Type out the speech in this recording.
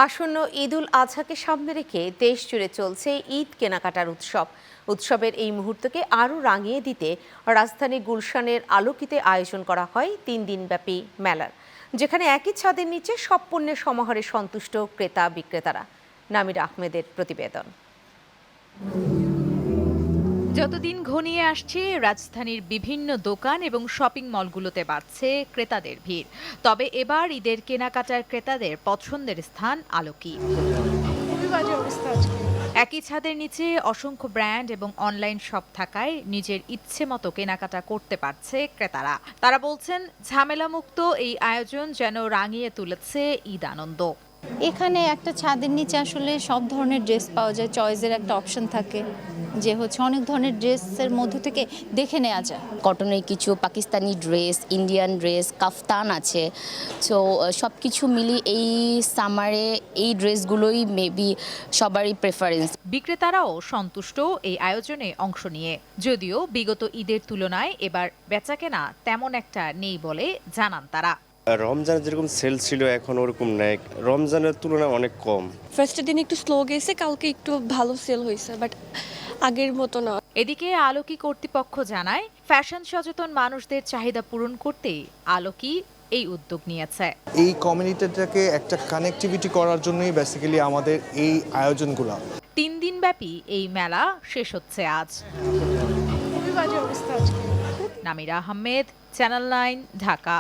আসন্ন ঈদুল আজহাকে সামনে রেখে দেশ জুড়ে চলছে ঈদ কেনাকাটার উৎসবের এই মুহূর্তকে আরও রাঙিয়ে দিতে রাজধানী গুলশানের আলোকিতে আয়োজন করা হয় 3 দিনব্যাপী মেলার, যেখানে একই ছাদের নিচে সব পণ্যের সমাহারে সন্তুষ্ট ক্রেতা বিক্রেতারা। নামির আহমেদের প্রতিবেদন। যতদিন ঘনিয়ে আসছে রাজধানীর বিভিন্ন দোকান এবং শপিং মলগুলোতে বাড়ছে ক্রেতাদের ভিড়। তবে এবার ঈদের কেনাকাটার ক্রেতাদের পছন্দের স্থান আলোকি। একই ছাদের নিচে অসংখ্য ব্র্যান্ড এবং অনলাইন শপ থাকায় নিজের ইচ্ছে মতো কেনাকাটা করতে পারছে ক্রেতারা। তারা বলছেন, ঝামেলামুক্ত এই আয়োজন যেন রাঙিয়ে তুলেছে ঈদ আনন্দ। এখানে একটা ছাদের নিচে আসলে সব ধরনের ড্রেস পাওয়া যায়, চয়েসের একটা অপশন থাকে যে অনেক ধরনের ড্রেসের মধ্য থেকে দেখে নেওয়া যায়। কটনের কিছু পাকিস্তানি ড্রেস, ইন্ডিয়ান ড্রেস, কাফতান আছে। সো সব কিছু মিলিয়ে এই সামারে এই ড্রেসগুলোই মেবি সবারই প্রেফারেন্স। বিক্রেতারাও সন্তুষ্ট এই আয়োজনে অংশ নিয়ে, যদিও বিগত ঈদের তুলনায় এবার বেচাকেনা তেমন একটা নেই বলে জানান তারা। রমজানের যেরকম সেল ছিল এখন ওরকম নেই, রমজানের তুলনায় অনেক কম। ফার্স্টের দিন একটু স্লো গেছে, কালকে একটু ভালো সেল হয়েছে, বাট আগের মতো না। এদিকে আলোকি কর্তৃপক্ষ জানায়, ফ্যাশন সচেতন মানুষদের চাহিদা পূরণ করতেই আলোকি এই উদ্যোগ নিয়েছে। এই কমিউনিটিটাকে একটা কানেক্টিভিটি করার জন্যই বেসিক্যালি আমাদের এই আয়োজনগুলো। 3 দিনব্যাপী এই মেলা শেষ হচ্ছে আজ। নামিরা আহমেদ, চ্যানেল 9, ঢাকা।